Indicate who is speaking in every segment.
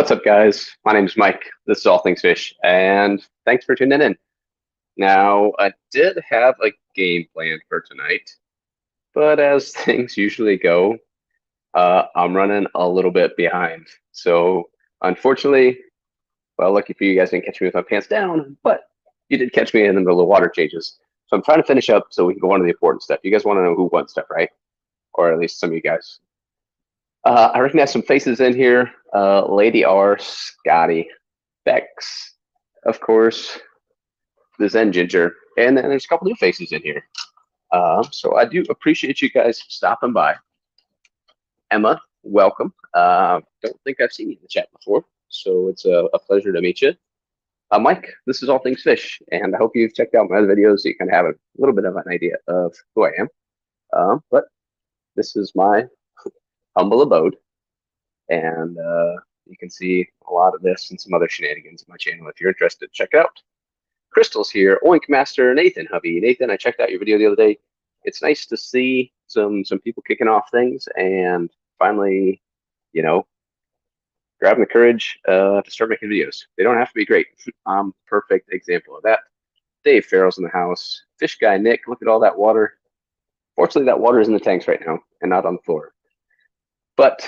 Speaker 1: What's up, guys? My name is Mike. This is All Things Fish, and thanks for tuning in. Now, I did have a game planned for tonight, but as things usually go, I'm running a little bit behind. So, unfortunately, well, lucky for you guys, didn't catch me with my pants down, but you did catch me in the middle of water changes. So I'm trying to finish up so we can go on to the important stuff. You guys want to know who won stuff, right? Or at least some of you guys. I recognize some faces in here. Lady R, Scotty, Bex, of course, the Zen Ginger, and then there's a couple new faces in here. So I do appreciate you guys stopping by. Emma, welcome. Don't think I've seen you in the chat before, so it's a pleasure to meet you. Mike, this is All Things Fish, and I hope you've checked out my other videos so you can have a little bit of an idea of who I am. But this is my humble abode, and you can see a lot of this and some other shenanigans on my channel. If you're interested, check it out. Crystal's here, Oink Master, Nathan, hubby. Nathan, I checked out your video the other day. It's nice to see some people kicking off things and finally, grabbing the courage to start making videos. They don't have to be great. I'm perfect example of that. Dave Farrell's in the house. Fish guy Nick, look at all that water. Fortunately, that water is in the tanks right now and not on the floor. But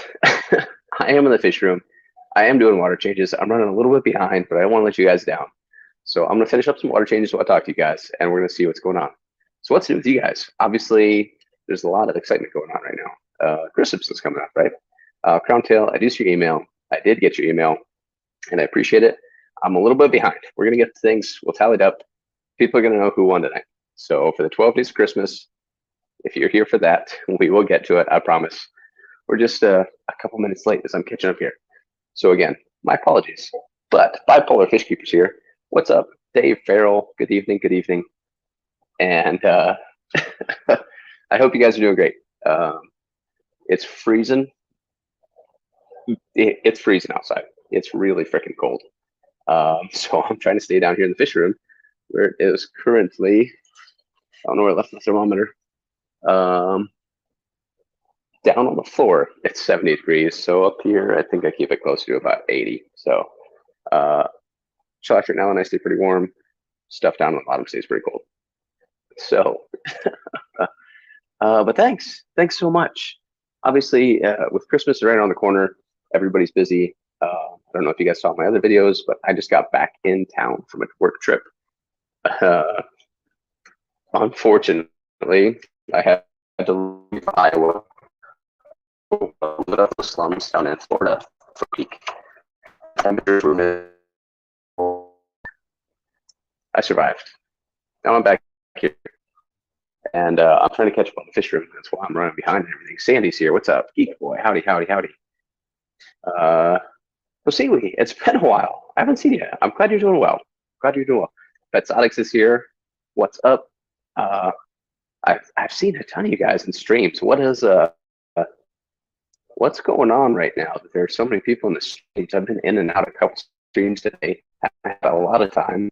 Speaker 1: I am in the fish room. I am doing water changes. I'm running a little bit behind, but I don't want to let you guys down. So I'm going to finish up some water changes while I talk to you guys, and we're going to see what's going on. So what's new with you guys? Obviously, there's a lot of excitement going on right now. Christmas coming up, right? Crown Tail, I do see your email. I did get your email, and I appreciate it. I'm a little bit behind. We're going to get things, we'll tally it up. People are going to know who won tonight. So for the 12 days of Christmas, if you're here for that, we will get to it, I promise. We're just a couple minutes late as I'm catching up here. So again, my apologies. But Bipolar Fish Keepers here. What's up? Dave Farrell, good evening, good evening. And I hope you guys are doing great. It's freezing. It's freezing outside. It's really freaking cold. So I'm trying to stay down here in the fish room where it is currently, I don't know where I left the thermometer. Down on the floor, it's 70 degrees. So up here, I think I keep it close to about 80. So shellfish right now, nicely pretty warm. Stuff down on the bottom stays pretty cold. So, but thanks so much. Obviously, with Christmas right around the corner, everybody's busy. I don't know if you guys saw my other videos, but I just got back in town from a work trip. Unfortunately, I had to leave Iowa, lit up the slums down in Florida for a week. Temperatures were I survived. Now I'm back here, and I'm trying to catch up on the fish room. That's why I'm running behind and everything. Sandy's here. What's up, Geek Boy? Howdy, howdy, howdy. Sealy, it's been a while. I haven't seen you. I'm glad you're doing well. Glad you're doing well. Petsotics is here. What's up? I've seen a ton of you guys in streams. What's going on right now? There are so many people in the streams. I've been in and out a couple streams today. I haven't had a lot of time,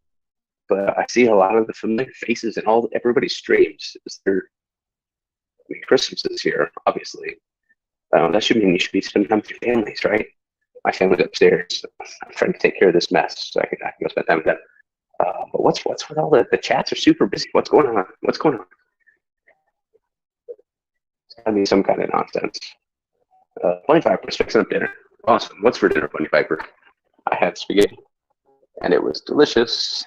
Speaker 1: but I see a lot of the familiar faces in everybody's streams. Christmas is here, obviously. That should mean you should be spending time with your families, right? My family's upstairs. I'm trying to take care of this mess so I can go spend time with them. But what's with all the chats are super busy? What's going on? What's going on? It's gotta be some kind of nonsense. 25%'s fixing up dinner. Awesome. What's for dinner, Bunny Viper? I had spaghetti, and it was delicious.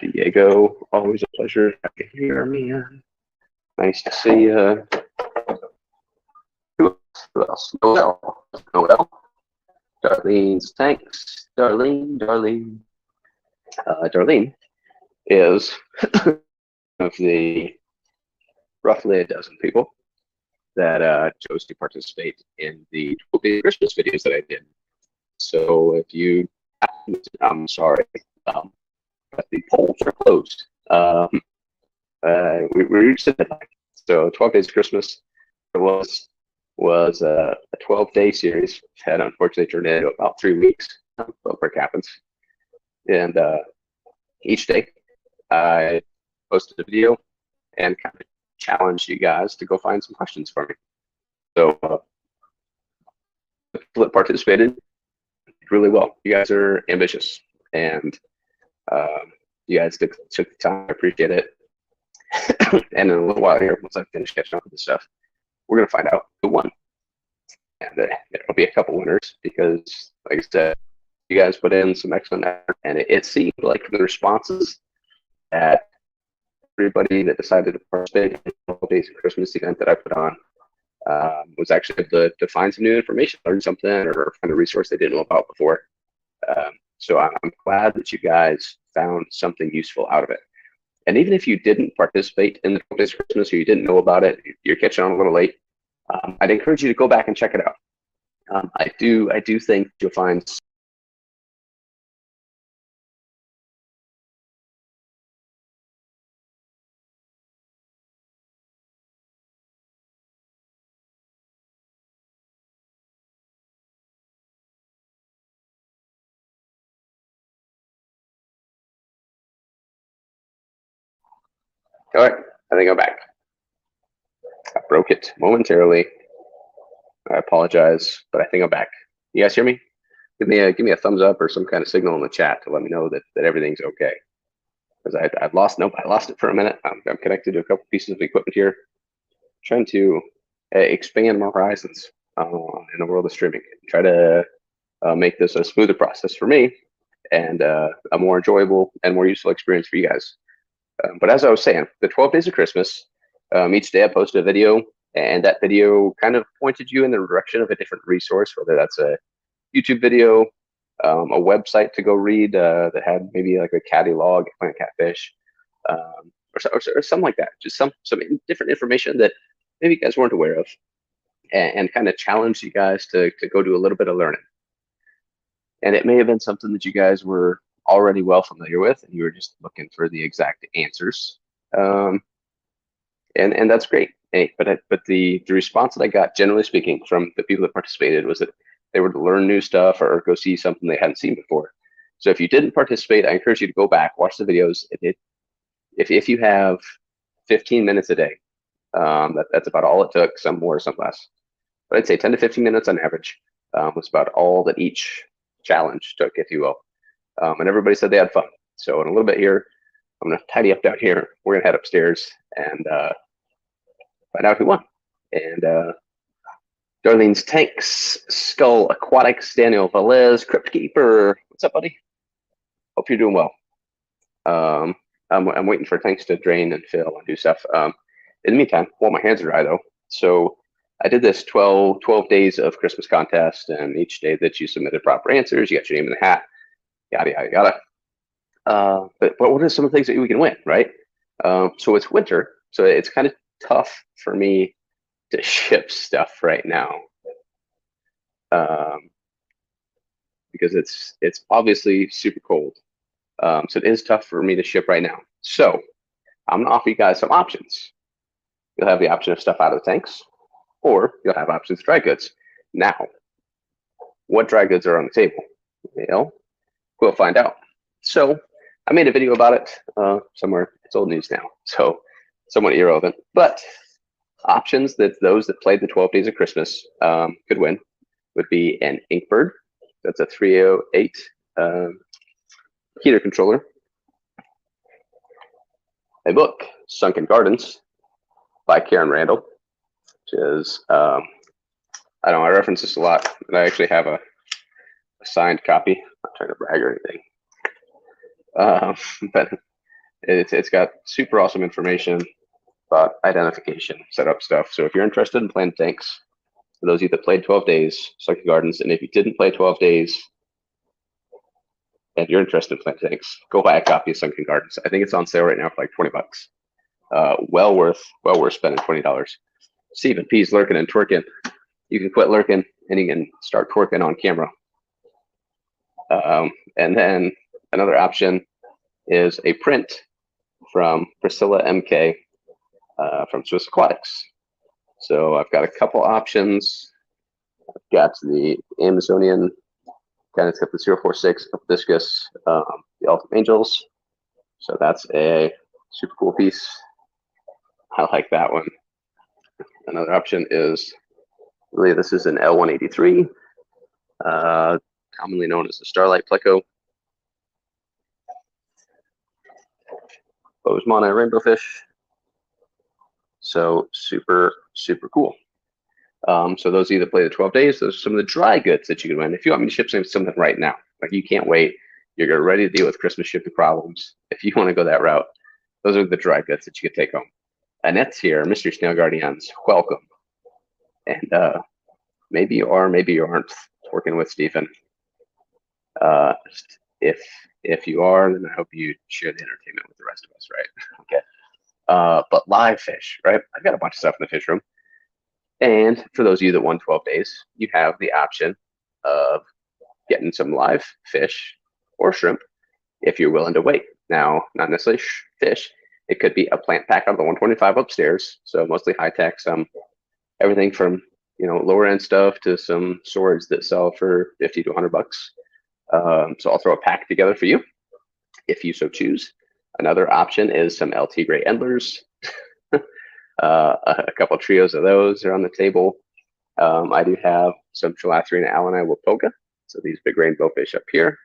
Speaker 1: Diego, always a pleasure to hear, man. Nice to see you. Who else? Noel. Darlene's thanks. Darlene. Darlene is of the roughly a dozen people that chose to participate in the 12 Days of Christmas videos that I did. So if you, I'm sorry, but the polls are closed. We reached the deadline. So 12 Days of Christmas was a 12-day series that unfortunately turned into about 3 weeks. But work happens. And each day I posted a video and kind of challenged you guys to go find some questions for me. So the people that participated really well. You guys are ambitious, and you guys took the time. I appreciate it. And in a little while here, once I finish catching up with this stuff, we're gonna find out who won. And there'll be a couple winners because, like I said, you guys put in some excellent effort, and it seemed like the responses that everybody that decided to participate in the 12 Days of Christmas event that I put on was actually able to find some new information, learn something, or find a resource they didn't know about before. So I'm glad that you guys found something useful out of it. And even if you didn't participate in the 12 Days of Christmas or you didn't know about it, you're catching on a little late, I'd encourage you to go back and check it out. I do think you'll find all right, I think I'm back. I broke it momentarily. I apologize, but I think I'm back. You guys hear me? Give me a thumbs up or some kind of signal in the chat to let me know that everything's okay. Because I lost it for a minute. I'm connected to a couple pieces of equipment here, trying to expand my horizons in the world of streaming. Try to make this a smoother process for me and a more enjoyable and more useful experience for you guys. But as I was saying, the 12 Days of Christmas, each day I posted a video, and that video kind of pointed you in the direction of a different resource, whether that's a YouTube video, a website to go read that had maybe like a caddy log, plant catfish, or something like that. Just some different information that maybe you guys weren't aware of, and kind of challenge you guys to go do a little bit of learning. And it may have been something that you guys were already well familiar with, and you were just looking for the exact answers. And that's great. Hey, but the response that I got, generally speaking, from the people that participated was that they were to learn new stuff or go see something they hadn't seen before. So if you didn't participate, I encourage you to go back, watch the videos. If you have 15 minutes a day, that's about all it took. Some more, some less. But I'd say 10 to 15 minutes on average was about all that each challenge took, if you will. And everybody said they had fun. So in a little bit here, I'm going to tidy up down here. We're going to head upstairs and find out who won. And Darlene's Tanks, Skull Aquatics, Daniel Velez, Crypt Keeper. What's up, buddy? Hope you're doing well. I'm waiting for tanks to drain and fill and do stuff. In the meantime, while my hands are dry, though, so I did this 12 days of Christmas contest, and each day that you submitted proper answers, you got your name in the hat, yada, yada, yada. But what are some of the things that we can win, right? So it's winter, so it's kind of tough for me to ship stuff right now because it's obviously super cold. So it is tough for me to ship right now. So I'm gonna offer you guys some options. You'll have the option of stuff out of the tanks, or you'll have options of dry goods. Now, what dry goods are on the table? Well, we'll find out. So I made a video about it somewhere. It's old news now, so somewhat irrelevant. But options that those that played the 12 Days of Christmas could win would be an Inkbird. That's a 308 heater controller. A book, Sunken Gardens, by Karen Randall, which is, I don't know, I reference this a lot, and I actually have a signed copy. I'm not trying to brag or anything. But it's got super awesome information about identification, setup stuff. So if you're interested in playing tanks, for those of you that played 12 Days, Sunken Gardens, and if you didn't play 12 Days, and you're interested in playing tanks, go buy a copy of Sunken Gardens. I think it's on sale right now for like 20 bucks. Well worth spending $20. Stephen P's lurking and twerking. You can quit lurking and you can start twerking on camera. And then another option is a print from Priscilla MK from Swiss Aquatics. So I've got a couple options. I've got the Amazonian, kind of got the 046 Discus, the Ultimate Angels. So that's a super cool piece. I like that one. Another option is, really, this is an L183. commonly known as the starlight pleco, Bosemana rainbow fish. So super, super cool. So those either play the 12 days. Those are some of the dry goods that you can win. If you want me to ship something right now, like you can't wait, you're ready to deal with Christmas shipping problems. If you want to go that route, those are the dry goods that you can take home. Annette's here, Mystery Snail Guardians, welcome. And maybe you are, maybe you aren't working with Stephen. If you are, then I hope you share the entertainment with the rest of us, right? Okay. But live fish, right? I've got a bunch of stuff in the fish room. And for those of you that won 12 days, you have the option of getting some live fish or shrimp if you're willing to wait. Now, not necessarily fish. It could be a plant pack out of the 125 upstairs. So mostly high tech, everything from lower end stuff to some swords that sell for 50 to 100 bucks. So I'll throw a pack together for you if you so choose. Another option is some LT Gray Endlers. A couple trios of those are on the table. I do have some Chilatherina alani Wapoga, so these big rainbow fish up here.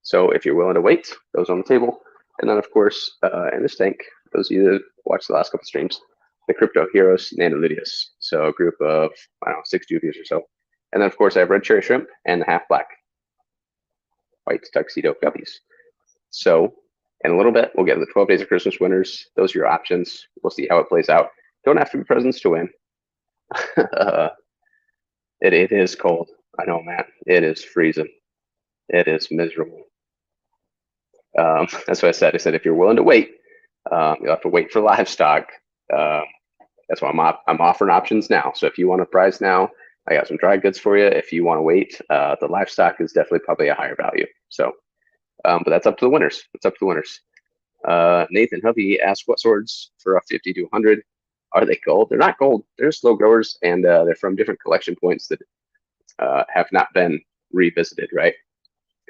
Speaker 1: So if you're willing to wait, those on the table. And then, of course, in this tank, those of you that watched the last couple streams, the Crypto Heroes Nanolydius. So a group of, 6 juvies or so. And then, of course, I have red cherry shrimp and the half black white tuxedo guppies. So in a little bit, we'll get to the 12 Days of Christmas winners. Those are your options. We'll see how it plays out. Don't have to be presents to win. It is cold. I know, Matt. It is freezing. It is miserable. That's what I said. I said if you're willing to wait, you'll have to wait for livestock. That's why I'm offering options now. So if you want a prize now, I got some dry goods for you. If you want to wait, the livestock is definitely probably a higher value. So, but that's up to the winners. It's up to the winners. Nathan Hubby asked what swords for a 50 to 100 are they gold? They're not gold. They're slow growers, and they're from different collection points that have not been revisited, right?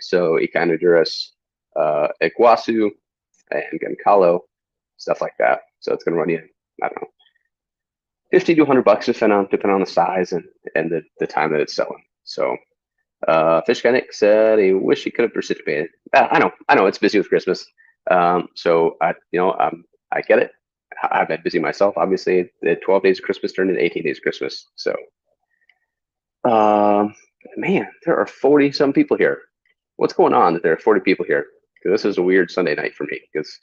Speaker 1: So Echinoduras, Iguazu, and Goncalo, stuff like that. So it's going to run you, I don't know, 50 to 100 bucks depending on the size and the time that it's selling. So Fish Guy Nick said he wish he could have participated. I know it's busy with Christmas. So I get it. I've been busy myself. Obviously, the 12 days of Christmas turned into 18 days of Christmas. So, man, there are 40 some people here. What's going on that there are 40 people here? Because this is a weird Sunday night for me. Because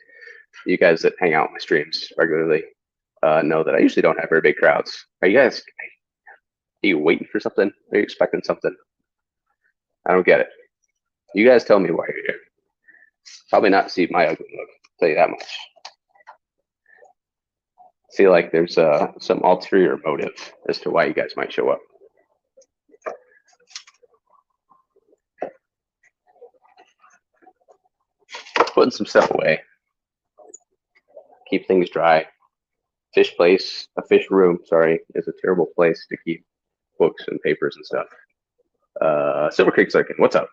Speaker 1: you guys that hang out on my streams regularly know that I usually don't have very big crowds. Are you waiting for something? Are you expecting something? I don't get it. You guys tell me why you're here. Probably not to see my ugly look. I'll tell you that much. I feel like there's some ulterior motive as to why you guys might show up. Putting some stuff away. Keep things dry. Fish room, is a terrible place to keep books and papers and stuff. Silver Creek Circuit, what's up?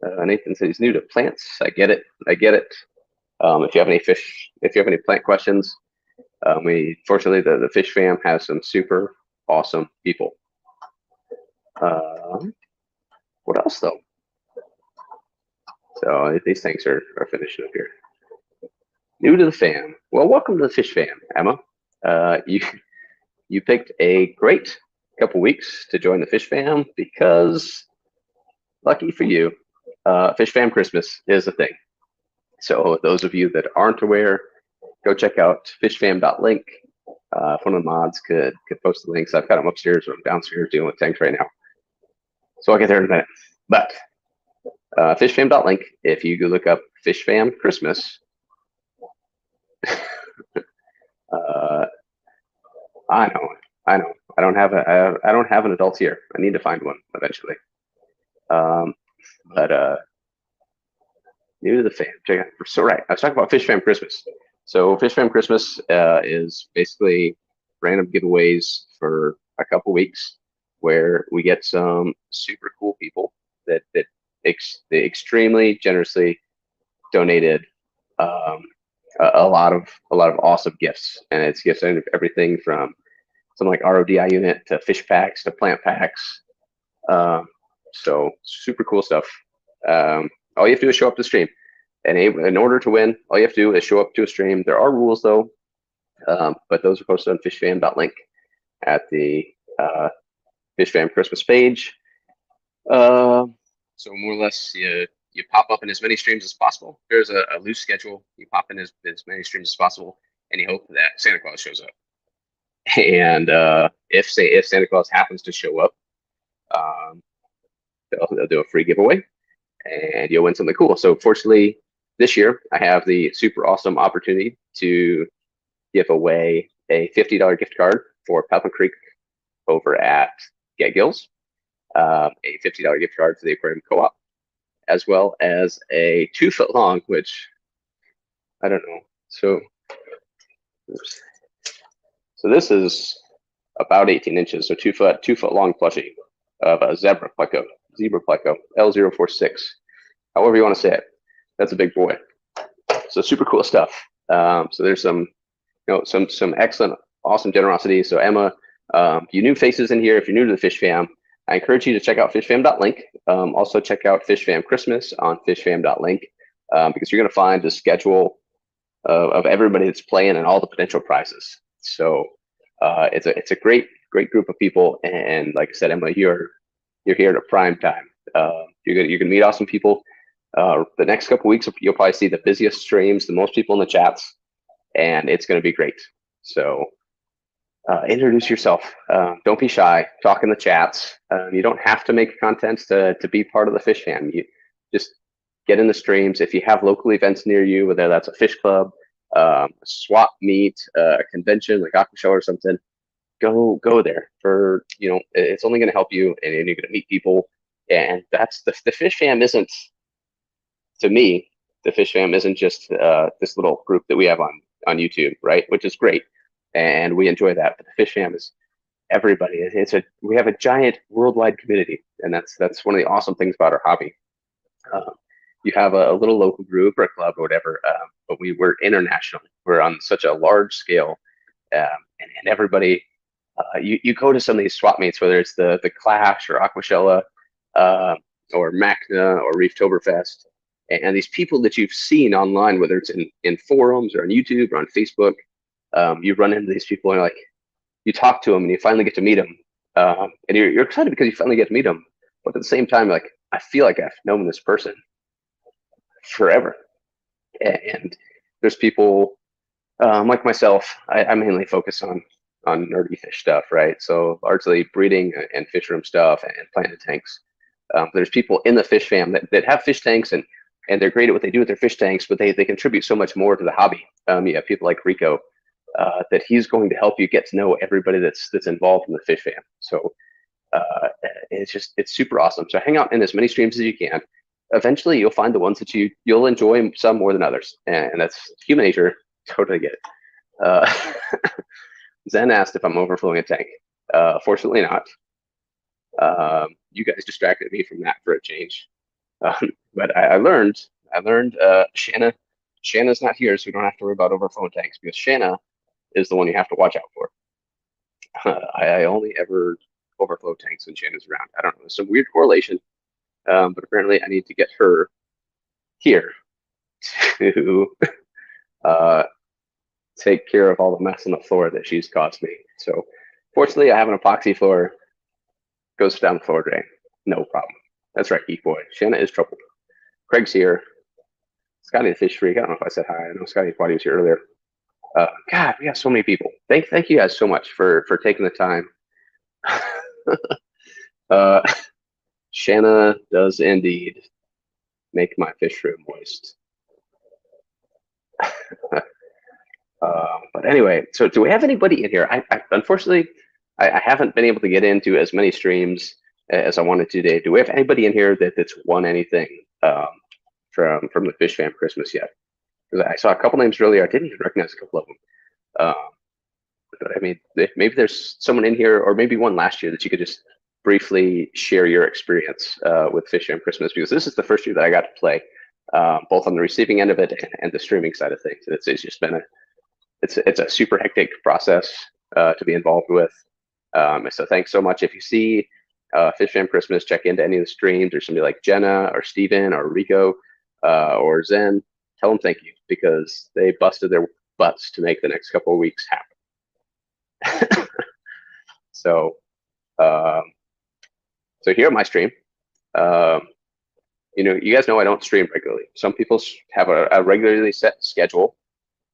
Speaker 1: Nathan says he's new to plants. I get it. If you have any plant questions, fortunately the Fish Fam has some super awesome people. What else though? So these things are finishing up here. New to the fam. Well, welcome to the Fish Fam, Emma. You picked a great couple weeks to join the Fish Fam because, lucky for you, Fish Fam Christmas is a thing. So those of you that aren't aware, go check out fishfam.link. If one of the mods could post the links. I've got them upstairs or I'm downstairs dealing with tanks right now. So I'll get there in a minute. But fishfam.link, if you go look up Fish Fam Christmas, I know. I don't have an adult here. I need to find one eventually. But new to the fam. Check out. So right, I was talking about Fish Fam Christmas. So Fish Fam Christmas is basically random giveaways for a couple weeks where we get some super cool people that they extremely generously donated a lot of awesome gifts, and it's gifts of everything from some like RODI unit to fish packs to plant packs. So super cool stuff. All you have to do is show up to stream. And in order to win, all you have to do is show up to a stream. There are rules though, but those are posted on fishfam.link at the fishfam Christmas page. So more or less, you pop up in as many streams as possible. There's a loose schedule. You pop in as many streams as possible, and you hope that Santa Claus shows up. And if Santa Claus happens to show up, they'll do a free giveaway, and you'll win something cool. So fortunately, this year I have the super awesome opportunity to give away a $50 gift card for Pelican Creek over at Get Gills, a $50 gift card for the Aquarium Co-op, as well as a 2-foot long, which I don't know. So this is about 18 inches, so 2 foot long plushie of a zebra pleco L046, however you want to say it. That's a big boy. So super cool stuff. So there's some excellent, awesome generosity. So Emma, you new faces in here. If you're new to the Fish Fam, I encourage you to check out fishfam.link. Also check out Fish Fam Christmas on fishfam.link because you're going to find the schedule of everybody that's playing and all the potential prizes. So it's a great group of people. And like I said, Emma, you're here at a prime time. You're gonna meet awesome people. The next couple weeks, you'll probably see the busiest streams, the most people in the chats, and it's going to be great. So introduce yourself. Don't be shy. Talk in the chats. You don't have to make content to be part of the Fish Fam. You just get in the streams. If you have local events near you, whether that's a fish club, a swap meet, a convention like Aqua or something, go there. For it's only going to help you, and you're going to meet people. And that's the Fish Fam isn't. To me, the Fish Fam isn't just this little group that we have on YouTube, right? Which is great, and we enjoy that. But the Fish Fam is everybody. We have a giant worldwide community, and that's one of the awesome things about our hobby. You have a little local group or a club or whatever, but we're international. We're on such a large scale, and everybody. You go to some of these swap meets, whether it's the Clash or Aquashella, or Macna or Reeftoberfest. And these people that you've seen online, whether it's in forums or on YouTube or on Facebook, you run into these people and you talk to them and you finally get to meet them. And you're excited because you finally get to meet them. But at the same time, I feel like I've known this person forever. And there's people like myself, I mainly focus on nerdy fish stuff, right? So largely breeding and fish room stuff and planted tanks. There's people in the Fish Fam that have fish tanks and they're great at what they do with their fish tanks, but they contribute so much more to the hobby. You have people like Rico that he's going to help you get to know everybody that's involved in the Fish Fam. So it's super awesome. So hang out in as many streams as you can. Eventually, you'll find the ones that you'll enjoy some more than others, and that's human nature. Totally get it. Zen asked if I'm overflowing a tank. Fortunately not. You guys distracted me from that for a change. But I learned Shanna's not here, so we don't have to worry about overflowing tanks because Shanna is the one you have to watch out for. I only ever overflow tanks when Shanna's around. I don't know, there's some weird correlation, but apparently I need to get her here to take care of all the mess on the floor that she's caused me. So fortunately, I have an epoxy floor. Goes down the floor drain, no problem. That's right, Geek Boy. Shanna is troubled. Craig's here. Scotty the Fish Freak. I don't know if I said hi. I know Scotty thought he was here earlier. God, we have so many people. Thank you guys so much for taking the time. Shanna does indeed make my fish room moist. But anyway, so do we have anybody in here? I unfortunately, I haven't been able to get into as many streams as I wanted to today. Do we have anybody in here that's won anything from the Fish Fam Christmas yet? Because I saw a couple names earlier. I didn't even recognize a couple of them. But I mean, maybe there's someone in here, or maybe one last year that you could just briefly share your experience with Fish Fam Christmas, because this is the first year that I got to play, both on the receiving end of it and the streaming side of things. It's just been it's a super hectic process to be involved with. So thanks so much. If you see Fish Fam Christmas, check into any of the streams, or somebody like Jenna or Steven or Rico or Zen, tell them thank you because they busted their butts to make the next couple of weeks happen. So, so here at my stream, you know, you guys know I don't stream regularly. Some people have a regularly set schedule,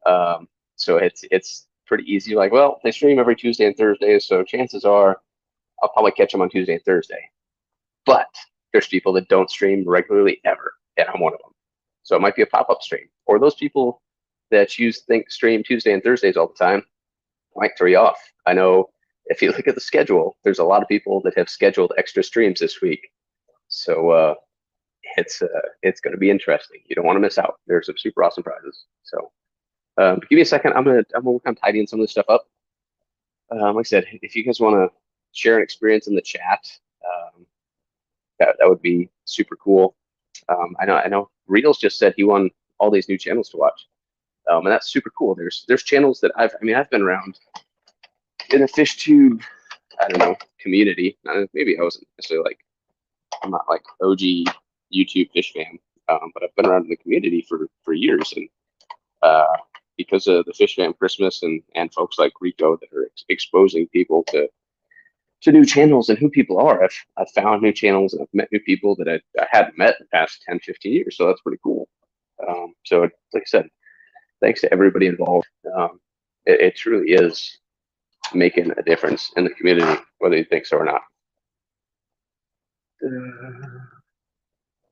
Speaker 1: so it's pretty easy. Like, well, they stream every Tuesday and Thursday, so chances are I'll probably catch them on Tuesday and Thursday. But there's people that don't stream regularly ever, and I'm one of them. So it might be a pop-up stream, or those people that stream Tuesday and Thursdays all the time might throw you off. I know if you look at the schedule, there's a lot of people that have scheduled extra streams this week. So it's going to be interesting. You don't want to miss out. There's some super awesome prizes. So give me a second. I'm gonna work on tidying some of this stuff up. Like I said, if you guys want to share an experience in the chat, that would be super cool. I know Reels just said he won all these new channels to watch, and that's super cool. There's channels that I've been around in the FishTube, I don't know, community. Maybe I wasn't necessarily like, I'm not like OG YouTube fish fan, but I've been around in the community for years, and because of the Fish Fam Christmas and folks like Rico that are exposing people to new channels and who people are, I've found new channels and I've met new people that I hadn't met in the past 10, 15 years. So that's pretty cool. So like I said, thanks to everybody involved. It truly is making a difference in the community, whether you think so or not.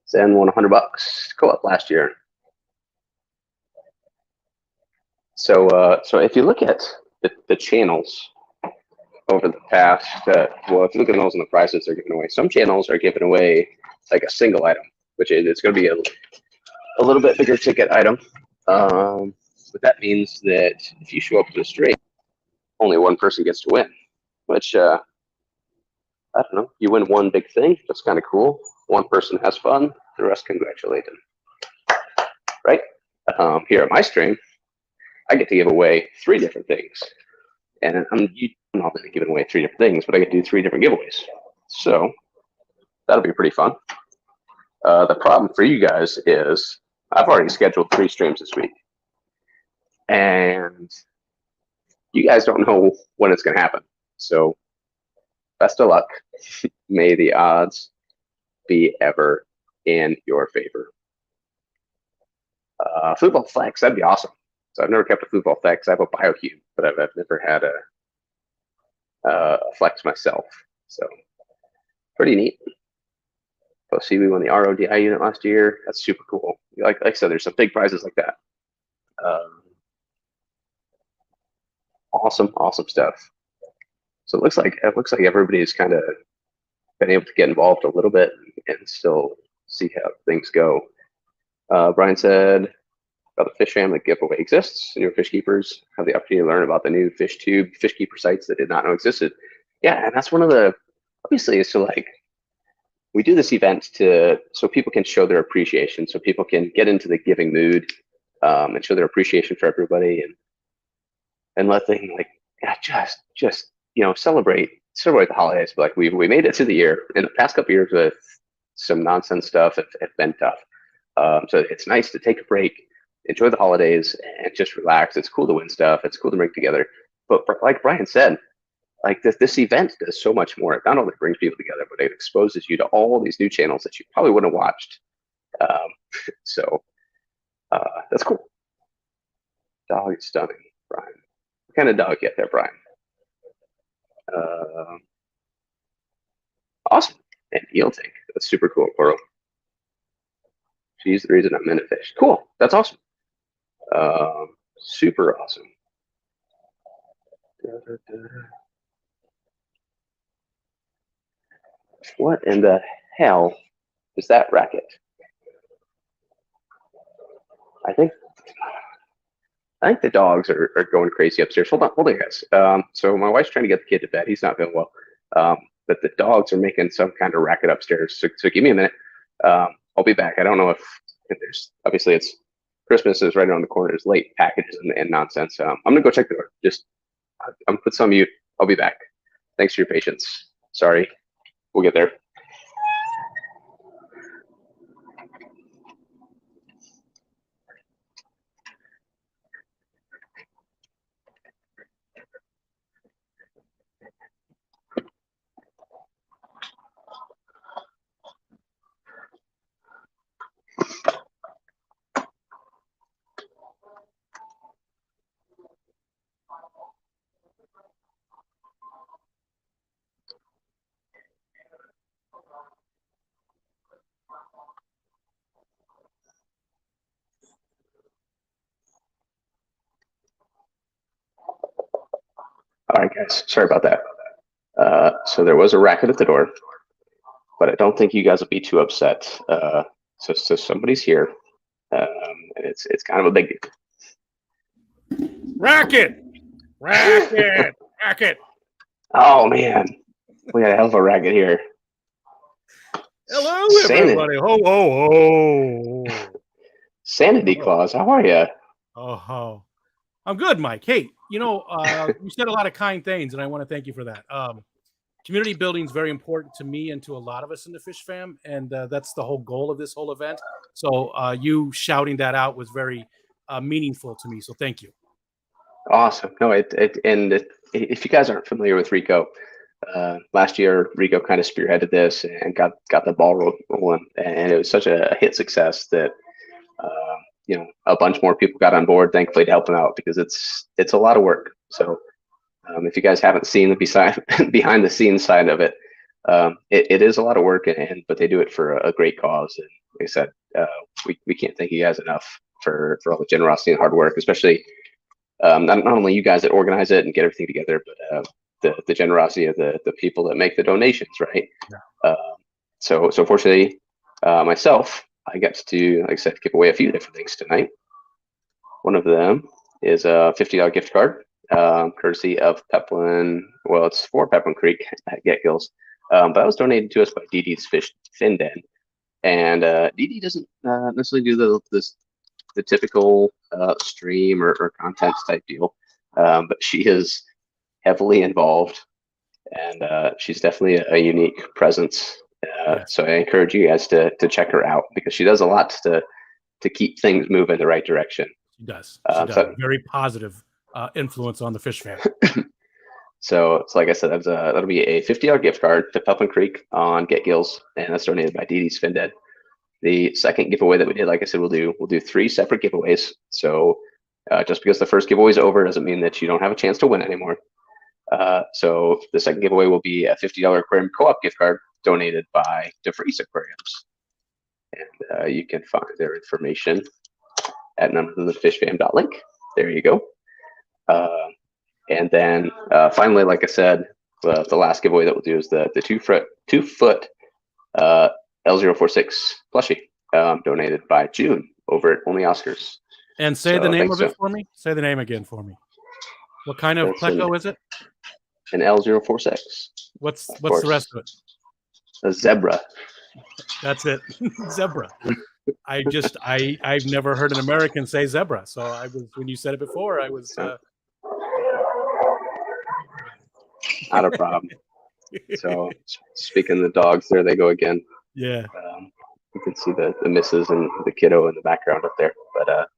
Speaker 1: Zen won $100 co-op last year. So if you look at the channels over the past, well, if you look at those and the prizes they're giving away, some channels are giving away like a single item, which it's going to be a little bit bigger ticket item. But that means that if you show up to the stream, only one person gets to win, which I don't know. You win one big thing. That's kind of cool. One person has fun. The rest congratulate them. Right? Here at my stream, I get to give away 3 different things. And I'm not giving away 3 different things, but I get to do 3 different giveaways. So that'll be pretty fun. The problem for you guys is I've already scheduled 3 streams this week. And you guys don't know when it's going to happen. So best of luck. May the odds be ever in your favor. Football flex, that'd be awesome. So I've never kept a football flex. I have a BioCube, but I've never had a flex myself. So pretty neat. So see, we won the RODI unit last year. That's super cool. Like I said, there's some big prizes like that. Awesome stuff. So it looks like everybody's kind of been able to get involved a little bit and still see how things go. Brian said about the Fish Fam, the giveaway exists. New fish keepers have the opportunity to learn about the new FishTube fish keeper sites that did not know existed. Yeah, and that's one of the, obviously, so like we do this event so people can show their appreciation, so people can get into the giving mood and show their appreciation for everybody and let them like just celebrate the holidays. But like we made it through the year. In the past couple years with some nonsense stuff, it's been tough. So it's nice to take a break, enjoy the holidays, and just relax. It's cool to win stuff. It's cool to bring together. But like Brian said, like this event does so much more. It not only brings people together, but it exposes you to all these new channels that you probably wouldn't have watched. So that's cool. Dog is stunning, Brian. What kind of dog you get there, Brian? Awesome. And eel tank. That's super cool, Coral. She's the reason I'm in a fish. Cool. That's awesome. Super awesome. What in the hell is that racket? I think the dogs are going crazy upstairs. Hold on, guys. So my wife's trying to get the kid to bed. He's not feeling well. But the dogs are making some kind of racket upstairs. So give me a minute. I'll be back. I don't know if there's, obviously it's Christmas is right around the corner. There's late packages and nonsense. I'm gonna go check the door. I'm gonna put some mute. I'll be back. Thanks for your patience. Sorry. We'll get there. All right, guys. Sorry about that. So there was a racket at the door, but I don't think you guys will be too upset. So somebody's here, and it's kind of a big deal.
Speaker 2: Racket! Racket! Racket!
Speaker 1: Oh man, we got a hell of a racket here.
Speaker 2: Hello, everybody! Ho, ho, ho!
Speaker 1: Sanity Claus, how are you?
Speaker 2: Oh, I'm good, Mike. Hey, you said a lot of kind things, and I want to thank you for that. Community building is very important to me and to a lot of us in the Fish Fam, and that's the whole goal of this whole event. So you shouting that out was very meaningful to me. So thank you.
Speaker 1: Awesome. No, if you guys aren't familiar with Rico, last year Rico kind of spearheaded this and got the ball rolling, and it was such a hit success that a bunch more people got on board, thankfully, to help him out, because it's a lot of work. So if you guys haven't seen the behind the scenes side of it, it is a lot of work, but they do it for a great cause. And like I said, we can't thank you guys enough for all the generosity and hard work, especially not only you guys that organize it and get everything together, but the generosity of the people that make the donations, right? Yeah. So fortunately, myself, I got to, like I said, give away a few different things tonight. One of them is a $50 gift card, courtesy of Peplin. Well, it's for Peplin Creek at Get Gills, but that was donated to us by Dee Dee's Fin Den. And Dee Dee doesn't necessarily do the typical stream or content type deal, but she is heavily involved, and she's definitely a unique presence. So I encourage you guys to check her out, because she does a lot to keep things moving in the right direction.
Speaker 2: She does. She does. So, very positive influence on the Fish Fam.
Speaker 1: So like I said, that'll be a $50 gift card to Peplin Creek on Get Gills, and that's donated by Dee Dee's Fin Den. The second giveaway that we did, like I said, we'll do 3 separate giveaways. So just because the first giveaway is over doesn't mean that you don't have a chance to win anymore. So the second giveaway will be a $50 Aquarium Co-op gift card donated by DeVries Aquariums. And you can find their information at noneofthefishfam.link. There you go. And then finally, like I said, the last giveaway that we'll do is the 2-foot L046 plushie, donated by June over at Only Oscars.
Speaker 2: And say the name of it for me. Say the name again for me. What kind of pleco is it?
Speaker 1: An L046.
Speaker 2: What's the rest of it?
Speaker 1: A zebra.
Speaker 2: That's it. Zebra. I've never heard an American say zebra. So when you said it before, I was
Speaker 1: not a problem. So speaking of the dogs, there they go again.
Speaker 2: Yeah.
Speaker 1: You can see the missus and the kiddo in the background up there. But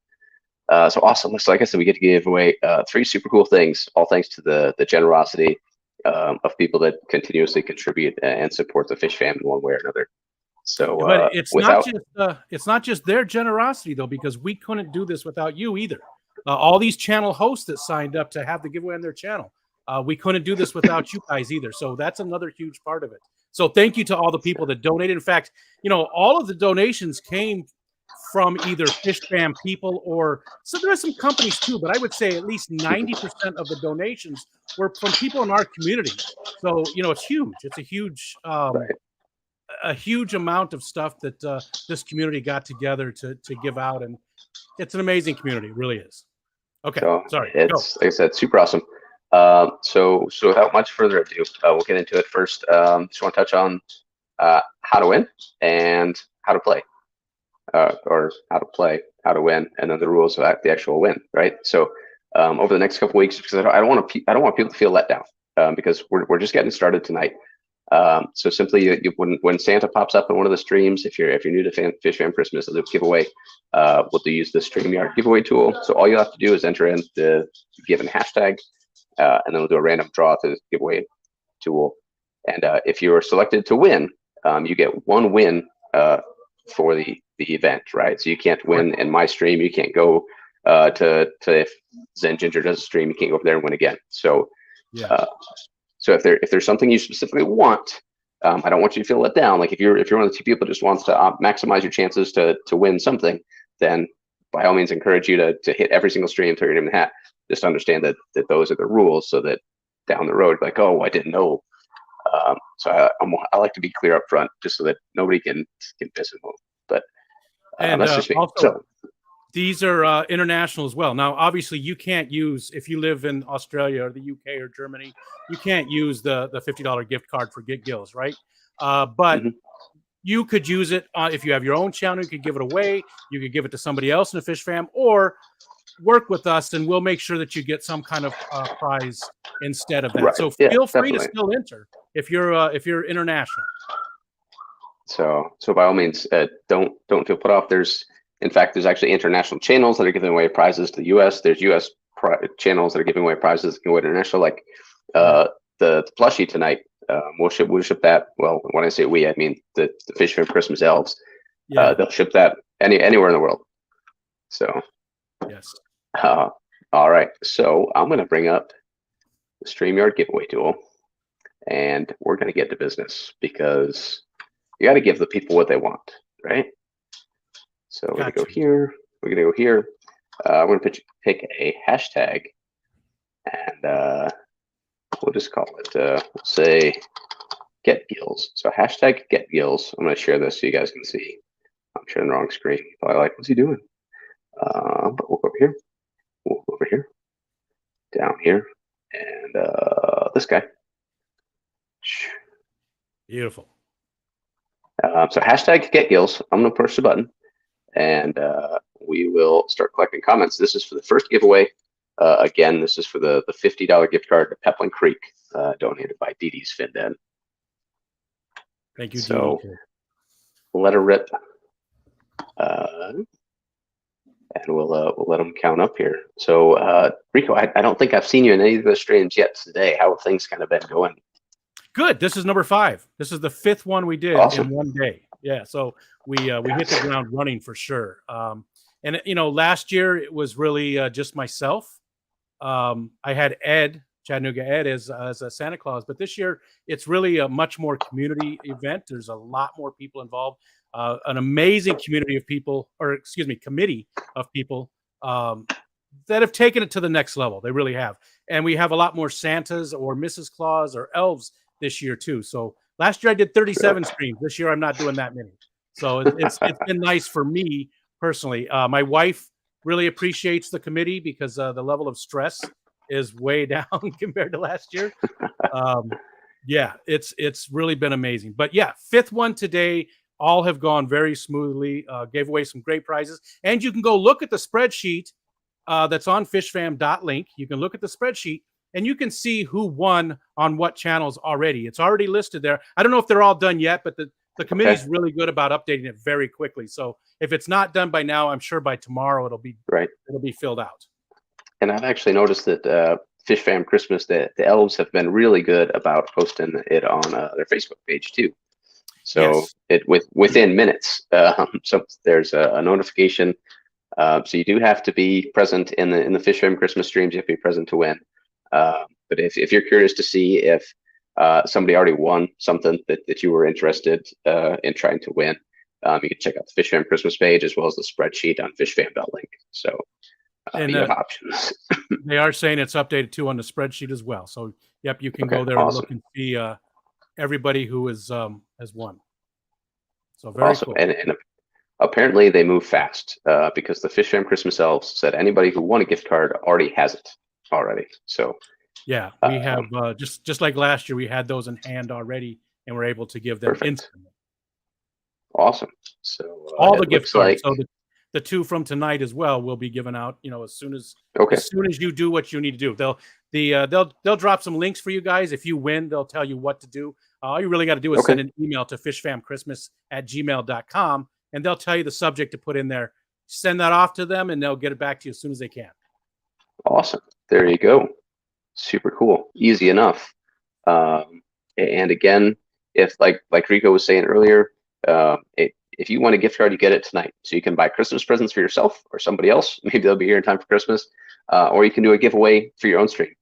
Speaker 1: so awesome. So like I said, we get to give away 3 super cool things, all thanks to the generosity of people that continuously contribute and support the Fish Fam in one way or another. So
Speaker 2: but it's not just their generosity, though, because we couldn't do this without you either. All these channel hosts that signed up to have the giveaway on their channel, we couldn't do this without you guys either. So that's another huge part of it. So thank you to all the people that donated. In fact, all of the donations came from either Fish Fam people, or so there are some companies too, but I would say at least 90% of the donations were from people in our community. So it's huge. It's a huge a huge amount of stuff that this community got together to give out, and it's an amazing community. It really is. Okay,
Speaker 1: so
Speaker 2: sorry.
Speaker 1: It's like I said, super awesome. So without much further ado, we'll get into it. First, just want to touch on how to win and how to play, or how to play, how to win, and then the rules of the actual win. Right. So over the next couple weeks, because I don't want people to feel let down, because we're just getting started tonight. So simply, when Santa pops up in one of the streams, if you're new to Fish Fam Christmas, a giveaway, we'll use the StreamYard giveaway tool. So all you have to do is enter in the given hashtag, and then we'll do a random draw to the giveaway tool. And if you are selected to win, you get one win for the event, right? So you can't win in my stream. You can't go to if Zen Ginger does a stream, you can't go over there and win again. So
Speaker 2: Yeah.
Speaker 1: So if there's something you specifically want, I don't want you to feel let down. Like if you're one of the two people who just wants to maximize your chances to win something, then by all means encourage you to hit every single stream, throw your name in the hat. Just understand that those are the rules, so that down the road, like, oh, I didn't know. So I like to be clear up front, just so that nobody can piss and move. But that's just me.
Speaker 2: Also,
Speaker 1: so
Speaker 2: these are international as well. Now, obviously, you can't use, if you live in Australia or the UK or Germany, you can't use the $50 gift card for Get Gills, right? But you could use it if you have your own channel. You could give it away. You could give it to somebody else in the Fish Fam, or work with us, and we'll make sure that you get some kind of prize instead of that.
Speaker 1: Right.
Speaker 2: So
Speaker 1: Yeah,
Speaker 2: feel free
Speaker 1: definitely.
Speaker 2: to still enter if you're international.
Speaker 1: So by all means, don't feel put off. In fact, there's actually international channels that are giving away prizes to the U.S. There's U.S. channels that are giving away prizes that can go international. Like the plushie tonight, we'll ship that. Well, when I say we, I mean the Fish Fam Christmas elves.
Speaker 2: Yeah.
Speaker 1: They'll ship that anywhere in the world. So
Speaker 2: yes.
Speaker 1: All right. So I'm going to bring up the StreamYard giveaway tool, and we're going to get to business, because you got to give the people what they want, right? So we're going to go here. We're going to go here. We're going to pick a hashtag, and we'll just call it, we'll say Get Gills. So hashtag Get Gills. I'm going to share this so you guys can see. I'm sharing the wrong screen. Probably like, what's he doing? But we'll go over here. We'll go over here. Down here. And this guy.
Speaker 2: Beautiful.
Speaker 1: So hashtag Get Gills. I'm going to push the button, and we will start collecting comments. This is for the first giveaway. Again, this is for the $50 gift card to Peplin Creek, donated by Dee Dee's FinDen.
Speaker 2: Thank you,
Speaker 1: So
Speaker 2: Dee Dee.
Speaker 1: let her rip, and we'll let them count up here. So Rico, I don't think I've seen you in any of the streams yet today. How have things kind of been going?
Speaker 2: Good. This is number 5. This is the 5th one we did in one day. Yeah, so we hit the ground running for sure. And last year it was really just myself. I had Ed, Chattanooga Ed, as a Santa Claus, but this year it's really a much more community event. There's a lot more people involved. An amazing community of people, committee of people that have taken it to the next level. They really have. And we have a lot more Santas or Mrs. Claus or elves this year too. So last year I did 37 streams. This year I'm not doing that many. So it's been nice for me personally. My wife really appreciates the committee, because the level of stress is way down compared to last year. Yeah, it's really been amazing. But yeah, 5th one today. All have gone very smoothly. Gave away some great prizes, and you can go look at the spreadsheet that's on fishfam.link. You can look at the spreadsheet, and you can see who won on what channels already. It's already listed there. I don't know if they're all done yet, but the committee's really good about updating it very quickly. So if it's not done by now, I'm sure by tomorrow it'll be filled out. And
Speaker 1: I've actually noticed that Fish Fam Christmas, the elves have been really good about posting it on their Facebook page too. So it within minutes. So there's a notification. So you do have to be present in the Fish Fam Christmas streams. You have to be present to win. But if you're curious to see if somebody already won something that you were interested in trying to win, you can check out the Fish Fam Christmas page, as well as the spreadsheet on fishfam.link. So you have options.
Speaker 2: They are saying it's updated too on the spreadsheet as well. So yep, you can go there and look and see everybody who has won. So very cool.
Speaker 1: And apparently they move fast because the Fish Fam Christmas elves said anybody who won a gift card already has it already. So
Speaker 2: yeah, we have just like last year, we had those in hand already, and we're able to give them instantly.
Speaker 1: Awesome. So
Speaker 2: all the gift cards. So the 2 from tonight as well will be given out. As soon as you do what you need to do. They'll drop some links for you guys. If you win, they'll tell you what to do. All you really got to do is
Speaker 1: Okay.
Speaker 2: send an email to fishfamchristmas@gmail.com, and they'll tell you the subject to put in there. Send that off to them, and they'll get it back to you as soon as they can.
Speaker 1: Awesome. There you go. Super cool. Easy enough. And again, if like Rico was saying earlier, if you want a gift card, you get it tonight. So you can buy Christmas presents for yourself or somebody else. Maybe they'll be here in time for Christmas. Or you can do a giveaway for your own stream.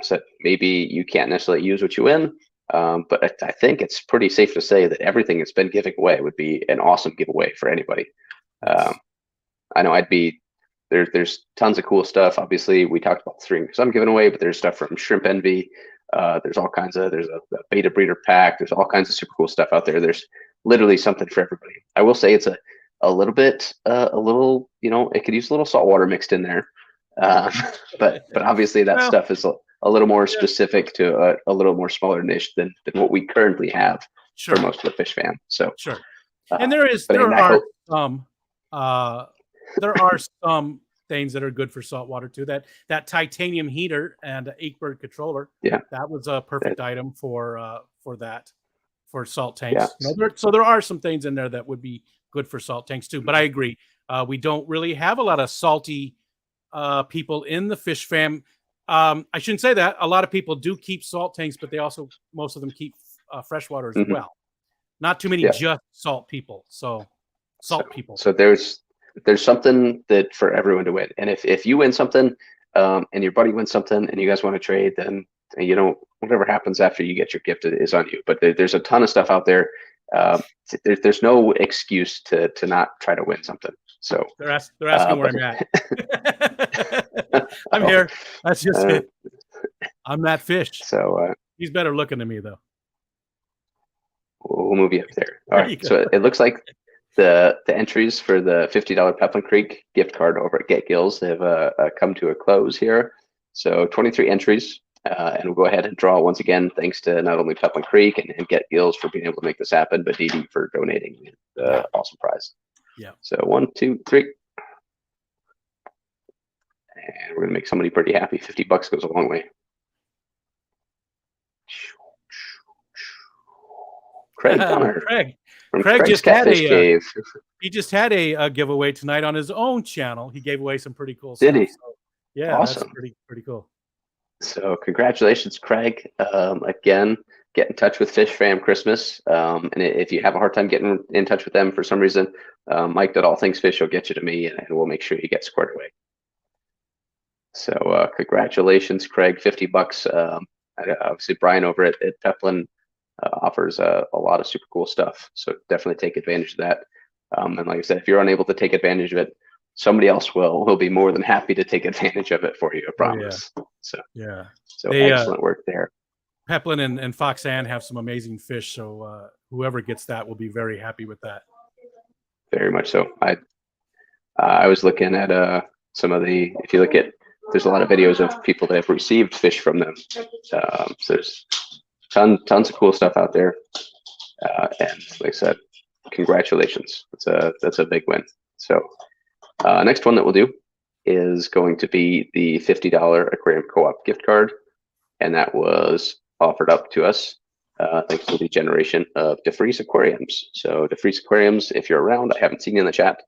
Speaker 1: So maybe you can't necessarily use what you win, but I think it's pretty safe to say that everything that's been giving away would be an awesome giveaway for anybody. I know there's tons of cool stuff. Obviously, we talked about the stream because I'm giving away, but there's stuff from Shrimp Envy. There's a beta breeder pack. There's all kinds of super cool stuff out there. There's literally something for everybody. I will say it's a little bit, it could use a little salt water mixed in there. But obviously that stuff is a little more specific to a little more smaller niche than what we currently have for most of the Fish Fam. So
Speaker 2: sure. And there are some things that are good for saltwater too. That titanium heater and 8-bird controller.
Speaker 1: Yeah,
Speaker 2: that was a perfect item for salt tanks. Yeah. So there are some things in there that would be good for salt tanks too. But I agree, we don't really have a lot of salty people in the Fish Fam. I shouldn't say that. A lot of people do keep salt tanks, but most of them keep freshwater as well. Not too many just salt people. So people.
Speaker 1: So there's something that for everyone to win. And if you win something, and your buddy wins something, and you guys want to trade, then whatever happens after you get your gift is on you. But there's a ton of stuff out there. There's no excuse to not try to win something. So
Speaker 2: they're asking where I'm at. I'm here. That's just it. I'm that fish.
Speaker 1: So
Speaker 2: he's better looking than me, though.
Speaker 1: We'll move you up there. All right. So it looks like the entries for the $50 Peplin Creek gift card over at Get Gills have come to a close here. So 23 entries. And we'll go ahead and draw once again, thanks to not only Peplin Creek and Get Gills for being able to make this happen, but Dee Dee for donating the awesome prize.
Speaker 2: Yeah.
Speaker 1: So 1, 2, 3. And we're going to make somebody pretty happy. $50 goes a long way. Craig Connor.
Speaker 2: Craig just had he just had a giveaway tonight on his own channel. He gave away some pretty cool stuff.
Speaker 1: Did he?
Speaker 2: So, yeah,
Speaker 1: awesome.
Speaker 2: That's pretty cool.
Speaker 1: So congratulations, Craig. Again, get in touch with Fish Fam Christmas. And if you have a hard time getting in touch with them for some reason, Mike at All Things Fish will get you to me, and we'll make sure you get squared away. So congratulations, Craig. $50. Obviously, Brian over at Peplin offers a lot of super cool stuff. So definitely take advantage of that. And like I said, if you're unable to take advantage of it, somebody else will be more than happy to take advantage of it for you, I promise. So excellent work there.
Speaker 2: Peplin and Foxanne have some amazing fish, so whoever gets that will be very happy with that.
Speaker 1: Very much so. I was looking at some of the, if you look at, there's a lot of videos of people that have received fish from them. So there's tons of cool stuff out there. And like I said, congratulations. That's a big win. So next one that we'll do is going to be the $50 Aquarium Co-op gift card. And that was offered up to us thanks to the generation of DeFreeze Aquariums. So DeFreeze Aquariums, if you're around, I haven't seen you in the chat,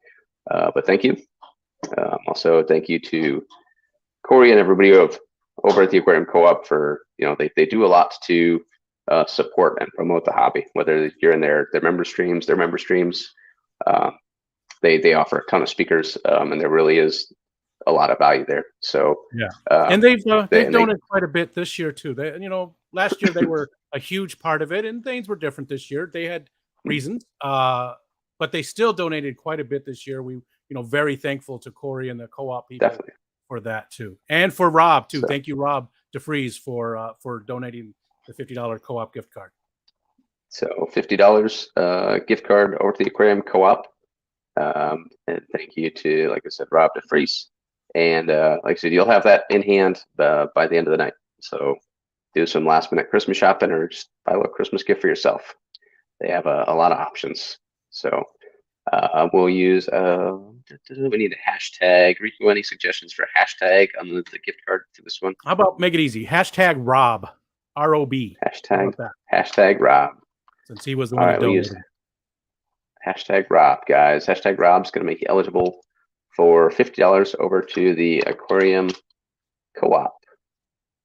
Speaker 1: but thank you. Also, thank you to Corey and everybody over at the Aquarium Co-op for, they do a lot to support and promote the hobby, whether you're in their member streams, they offer a ton of speakers, and there really is a lot of value there. So
Speaker 2: and they've donated quite a bit this year too. They, last year they were a huge part of it, and things were different this year. They had reasons, but they still donated quite a bit this year. We, very thankful to Corey and the co-op people for that too, and for Rob too. So, thank you, Rob DeFreeze, for donating the $50 co-op gift card.
Speaker 1: So $50 gift card over to the Aquarium Co-op. And thank you to, like I said, Rob DeFreeze. And like I said, you'll have that in hand by the end of the night. So do some last minute Christmas shopping or just buy a little Christmas gift for yourself. They have a lot of options. So We'll use, we need a hashtag. Rico, any suggestions for hashtag on the gift card for this one?
Speaker 2: How about make it easy? Hashtag Rob, R-O-B. How
Speaker 1: Hashtag,
Speaker 2: about that?
Speaker 1: hashtag Rob.
Speaker 2: Since he was the
Speaker 1: All
Speaker 2: one
Speaker 1: right,
Speaker 2: that
Speaker 1: we'll
Speaker 2: donated.
Speaker 1: use hashtag Rob, guys. Hashtag Rob's going to make you eligible for $50 over to the Aquarium Co-op.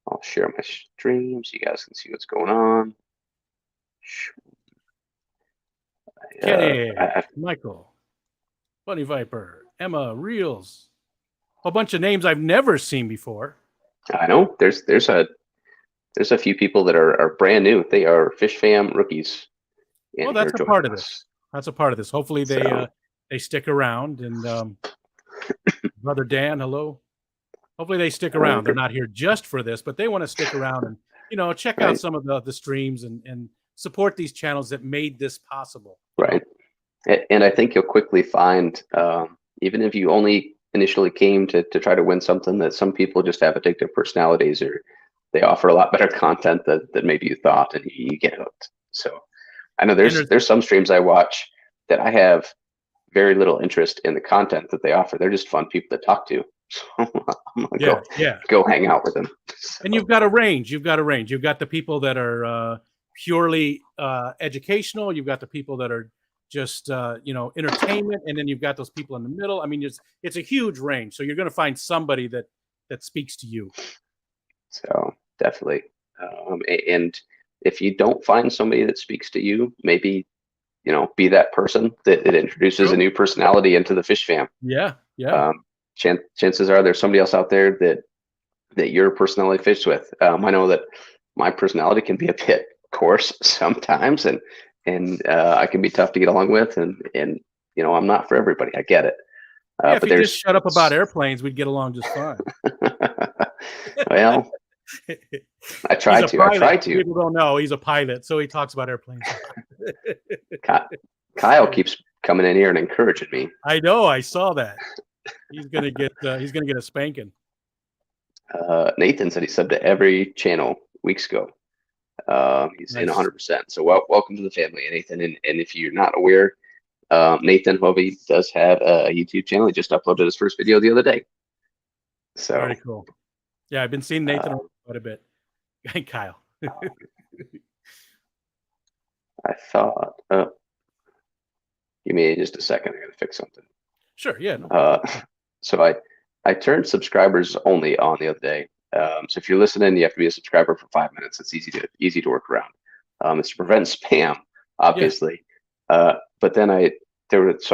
Speaker 1: I'll share my stream so you guys can see what's going on.
Speaker 2: Kenny, Michael, Bunny Viper, Emma, Reels. A bunch of names I've never seen before.
Speaker 1: I know there's a few people that are brand new. They are Fish Fam rookies.
Speaker 2: Well, that's a part of this. That's a part of this. Hopefully they stick around. And Brother Dan, hello. Hopefully they stick around. They're not here just for this, but they want to stick around and check out some of the streams and support these channels that made this possible.
Speaker 1: Right. And I think you'll quickly find, even if you only initially came to try to win something, that some people just have addictive personalities, or they offer a lot better content than maybe you thought, and you get hooked. So I know there's some streams I watch that I have very little interest in the content that they offer. They're just fun people to talk to. So I'm gonna go hang out with them. So.
Speaker 2: And you've got a range. You've got the people that are purely educational. You've got the people that are just entertainment, and then you've got those people in the middle. I mean, it's a huge range. So you're going to find somebody that speaks to you.
Speaker 1: So definitely, and if you don't find somebody that speaks to you, maybe be that person that introduces a new personality into the Fish Fam.
Speaker 2: Yeah.
Speaker 1: Chances are there's somebody else out there that your personality fits with. I know that my personality can be a bit coarse sometimes, and I can be tough to get along with, and I'm not for everybody. I get it.
Speaker 2: If you just shut up about airplanes, we'd get along just fine.
Speaker 1: Well, I try to.
Speaker 2: People don't know he's a pilot, so he talks about airplanes.
Speaker 1: Kyle keeps coming in here and encouraging me.
Speaker 2: I know. I saw that. He's gonna get a spanking.
Speaker 1: Nathan said he subbed to every channel weeks ago. He's in 100%. So welcome to the family, Nathan. And if you're not aware, Nathan Hovey does have a YouTube channel. He just uploaded his first video the other day. So
Speaker 2: very cool. Yeah, I've been seeing Nathan quite a bit. Kyle.
Speaker 1: I thought. Give me just a second. I gotta fix something.
Speaker 2: Sure. Yeah.
Speaker 1: No. So I turned subscribers only on the other day. So if you're listening, you have to be a subscriber for 5 minutes. It's easy to work around. It's to prevent spam, obviously. Yeah. But then I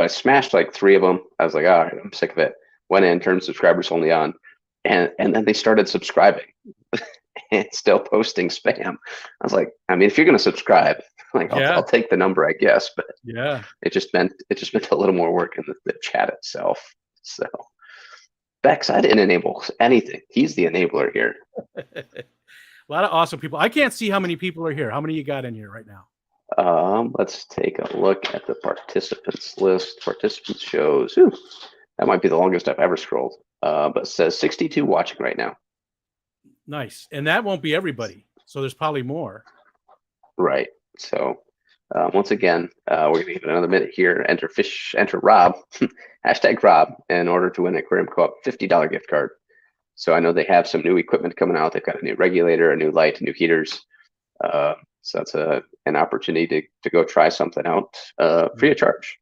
Speaker 1: smashed like 3 of them. I was like, all right, I'm sick of it. Went in, turned subscribers only on, and then they started subscribing and still posting spam. I was like, I mean, if you're gonna subscribe, like I'll take the number, I guess. But
Speaker 2: yeah, it
Speaker 1: just meant a little more work in the chat itself. So. Bex, I didn't enable anything. He's the enabler here.
Speaker 2: A lot of awesome people. I can't see how many people are here. How many you got in here right now?
Speaker 1: Let's take a look at the participants list. Participants shows. Whew, that might be the longest I've ever scrolled. But it says 62 watching right now.
Speaker 2: Nice. And that won't be everybody. So there's probably more.
Speaker 1: Right. So once again, we're going to give it another minute here. Enter Rob, hashtag Rob, in order to win Aquarium Co-op $50 gift card. So I know they have some new equipment coming out. They've got a new regulator, a new light, new heaters. So that's an opportunity to go try something out free of charge.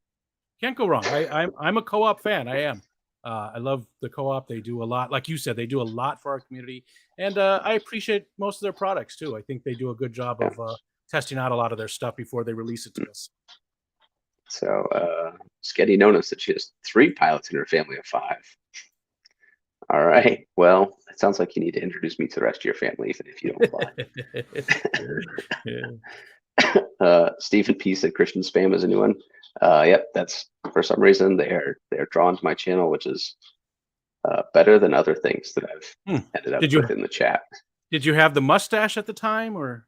Speaker 2: Can't go wrong. I'm a co-op fan. I am. I love the co-op. They do a lot. Like you said, they do a lot for our community. And I appreciate most of their products, too. I think they do a good job of testing out a lot of their stuff before they release it to us.
Speaker 1: So Sketty noticed that she has 3 pilots in her family of 5. All right. Well, it sounds like you need to introduce me to the rest of your family, even if you don't fly. Stephen P said Christian spam is a new one. Yep, that's for some reason they're drawn to my channel, which is better than other things that I've ended up with in the chat.
Speaker 2: Did you have the mustache at the time, or?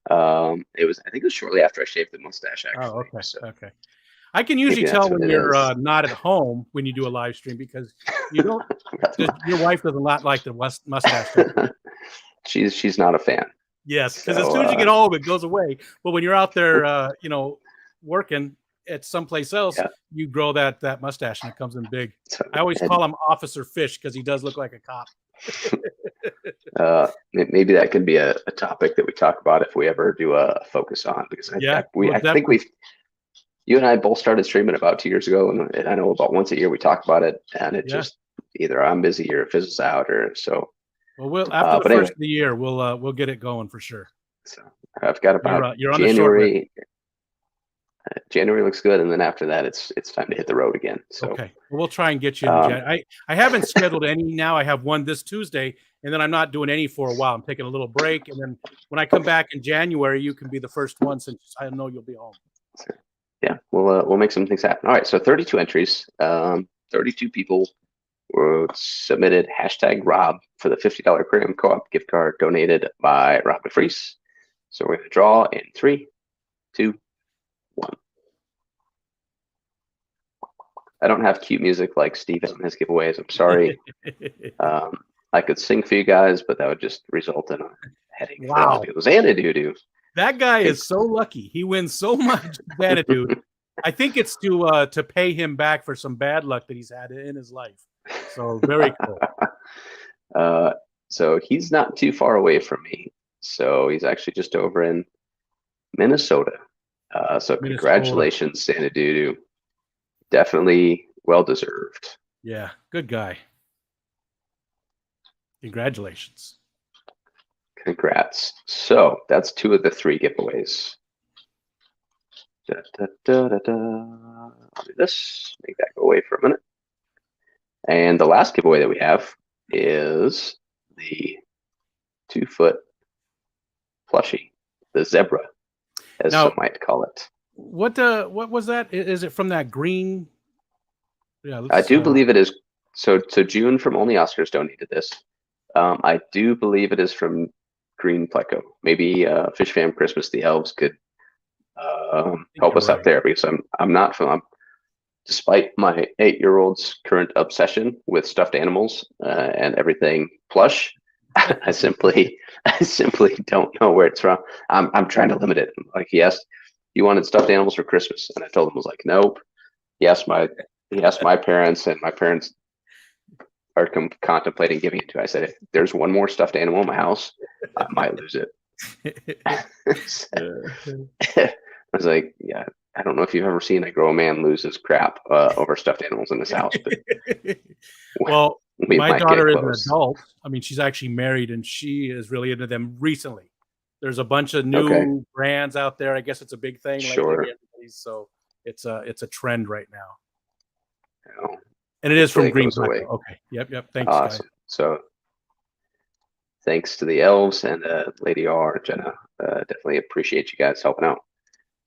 Speaker 1: I think it was shortly after I shaved the mustache, actually.
Speaker 2: Oh, okay. So okay. I can usually tell when you're not at home when you do a live stream, because you don't. Your wife doesn't like the mustache.
Speaker 1: She's not a fan.
Speaker 2: Yes, because as soon as you get home, it goes away. But when you're out there, working, at someplace else,
Speaker 1: Yeah.
Speaker 2: you grow that mustache and it comes in big.
Speaker 1: So,
Speaker 2: I always
Speaker 1: and,
Speaker 2: call him Officer Fish because he does look like a cop.
Speaker 1: maybe that could be a topic that we talk about if we ever do a focus on, because
Speaker 2: Yeah, we'll
Speaker 1: I think
Speaker 2: definitely.
Speaker 1: you and I both started streaming about 2 years ago, and I know about once a year we talk about it, and it
Speaker 2: Yeah.
Speaker 1: just either I'm busy or it fizzles out, or so.
Speaker 2: Well, after the
Speaker 1: But
Speaker 2: first
Speaker 1: anyway,
Speaker 2: of the year, we'll get it going for sure.
Speaker 1: so I've got about
Speaker 2: You're on the short list.
Speaker 1: January looks good, and then after that, it's time to hit the road again. So
Speaker 2: Okay, well, we'll try and get you in Jan. I haven't scheduled any now. I have one this Tuesday, and then I'm not doing any for a while. I'm taking a little break, and then when I come back in January, you can be the first one since I know you'll be home.
Speaker 1: yeah, we'll make some things happen. All right, so 32 entries, 32 people were submitted #Rob for the $50 Aquarium Co-op gift card donated by Rob DeFries. So we're going to draw in 3, 2, 1. I don't have cute music like Steven in his giveaways. I'm sorry. I could sing for you guys, but that would just result in a headache for a lot of people. Xanadu.
Speaker 2: That guy is so lucky. He wins so much Xanadu. I think it's to pay him back for some bad luck that he's had in his life. So very cool.
Speaker 1: So he's not too far away from me. So he's actually just over in Minnesota. So congratulations, Xanadu. Definitely well deserved.
Speaker 2: Yeah, good guy. Congratulations.
Speaker 1: Congrats. So that's 2 of the 3 giveaways. I'll do this, make that go away for a minute. And the last giveaway that we have is the 2-foot plushie, the zebra, as some might call it.
Speaker 2: What was that? Is it from that green? Yeah,
Speaker 1: I do believe it is. So June from Only Oscars donated this. I do believe it is from Green Pleco. Maybe Fish Fam Christmas the Elves could help us out there, because I'm not from. Despite my 8-year-old's current obsession with stuffed animals and everything plush, I simply don't know where it's from. I'm trying to limit it. Like he wanted stuffed animals for Christmas, and I told him, I was like, nope. He asked my parents, and my parents are contemplating giving it to. I said, if there's one more stuffed animal in my house, I might lose it. I was like, yeah. I don't know if you've ever seen a grown man lose his crap over stuffed animals in his house. But
Speaker 2: well, my daughter is an adult. I mean, she's actually married, and she is really into them recently. There's a bunch of new brands out there. I guess it's a big thing.
Speaker 1: Sure.
Speaker 2: So it's a trend right now.
Speaker 1: Oh,
Speaker 2: and it is from Green Pleco. Okay. Yep. Thanks,
Speaker 1: awesome.
Speaker 2: guys.
Speaker 1: So thanks to the elves and Lady R, Jenna. Definitely appreciate you guys helping out.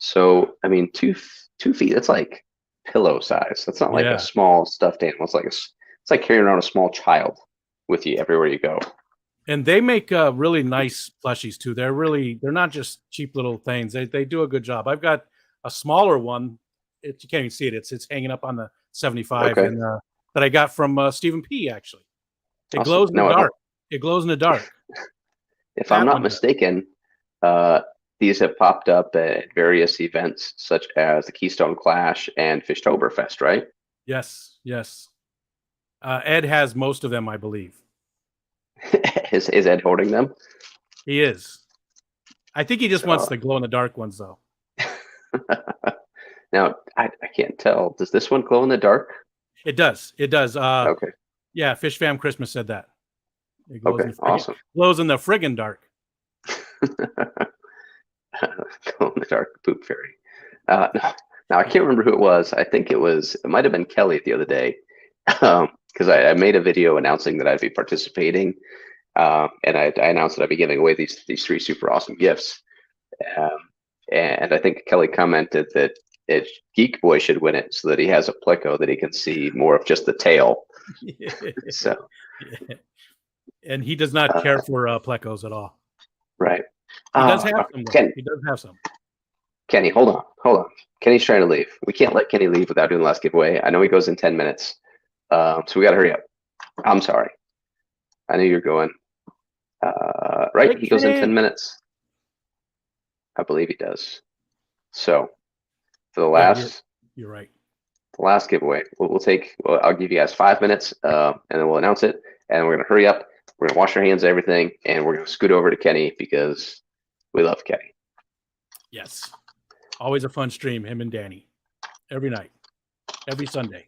Speaker 1: So, I mean, 2 feet, that's like pillow size. That's not like a small stuffed animal. It's like carrying around a small child with you everywhere you go.
Speaker 2: And they make really nice plushies too. They're not just cheap little things. They do a good job. I've got a smaller one. You can't even see it. It's hanging up on the 75 and that I got from Stephen P. Actually, it glows in the dark. It glows in the dark.
Speaker 1: If I'm not mistaken, these have popped up at various events such as the Keystone Clash and Fishtoberfest, right?
Speaker 2: Yes. Ed has most of them, I believe.
Speaker 1: Is Ed hoarding them?
Speaker 2: He is. I think he just wants the glow in the dark ones, though.
Speaker 1: Now, I can't tell. Does this one glow in the dark?
Speaker 2: It does.
Speaker 1: Okay.
Speaker 2: Yeah, Fish Fam Christmas said that. It glows
Speaker 1: awesome.
Speaker 2: Glows in the friggin' dark.
Speaker 1: Glow in the dark poop fairy. Now I can't remember who it was. I think it might have been Kelly the other day, because I made a video announcing that I'd be participating, and I announced that I'd be giving away these 3 super awesome gifts, and I think Kelly commented that Geek Boy should win it so that he has a Pleco that he can see more of just the tail. So,
Speaker 2: and he does not care for Plecos at all.
Speaker 1: Right.
Speaker 2: He does have some. He does have some.
Speaker 1: Kenny, hold on. Kenny's trying to leave. We can't let Kenny leave without doing the last giveaway. I know he goes in 10 minutes. So we got to hurry up. I'm sorry. I know you're going. Right? He goes in 10 minutes. I believe he does. So for the last
Speaker 2: You're right.
Speaker 1: The last giveaway. I'll give you guys 5 minutes, and then we'll announce it. And we're gonna hurry up. We're gonna wash our hands, everything, and we're gonna scoot over to Kenny because we love Kenny.
Speaker 2: Yes. Always a fun stream, him and Danny. Every night, every Sunday,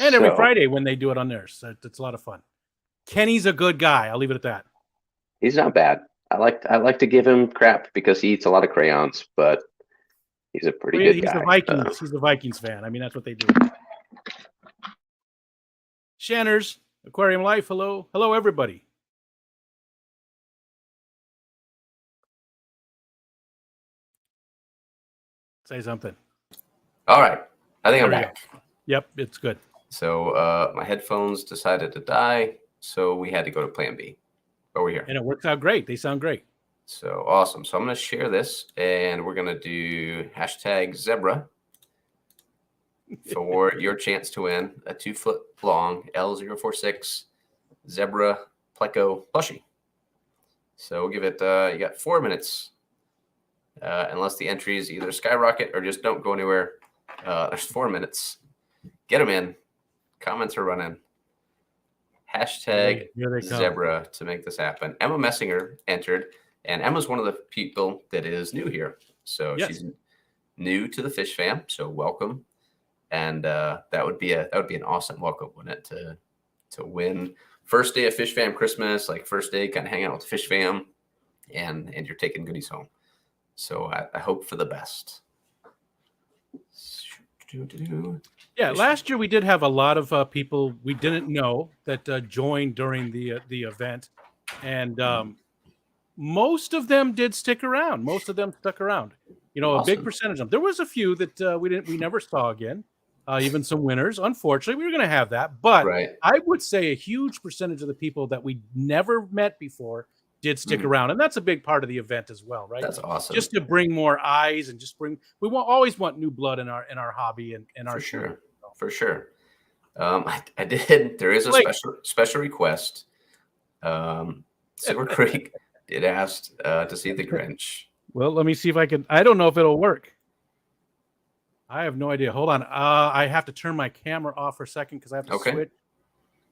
Speaker 2: and every Friday when they do it on theirs. So it's a lot of fun. Kenny's a good guy. I'll leave it at that.
Speaker 1: He's not bad. I like to give him crap because he eats a lot of crayons, but he's a pretty good guy.
Speaker 2: The Vikings. He's the Vikings fan. I mean, that's what they do. Shanners, Aquarium Life. Hello, everybody. Say something.
Speaker 3: All right. I think I'm back.
Speaker 2: Yep, it's good.
Speaker 3: So my headphones decided to die, so we had to go to plan B. But we're here.
Speaker 2: And it works out great. They sound great.
Speaker 3: So awesome. So I'm going to share this, and we're going to do #Zebra for your chance to win a 2-foot long L046 Zebra Pleco plushie. So we'll give it, you got 4 minutes. Unless the entries either skyrocket or just don't go anywhere. There's 4 minutes. Get them in. Comments are running. #Zebra to make this happen. Emma Messinger entered, and Emma's one of the people that is new here. So she's new to the Fish Fam. So welcome. And that would be an awesome welcome, wouldn't it? To win first day of Fish Fam Christmas, like first day, kind of hang out with the Fish Fam, and you're taking goodies home. So I hope for the best.
Speaker 2: Yeah, last year we did have a lot of people we didn't know that joined during the event, and most of them did stick around. Most of them stuck around. You know,
Speaker 3: Awesome.
Speaker 2: A big percentage of them. There was a few that we never saw again. Even some winners. Unfortunately, we were going to have that, but I would say a huge percentage of the people that we never met before did stick around, and that's a big part of the event as well, right?
Speaker 3: That's awesome.
Speaker 2: Just to bring more eyes and we always want new blood in our hobby and our
Speaker 3: for sure. I did. There is a special request. Silver Creek did ask to see the Grinch.
Speaker 2: Well, let me see if I can. I don't know if it'll work. I have no idea. Hold on. I have to turn my camera off for a second because I have to switch.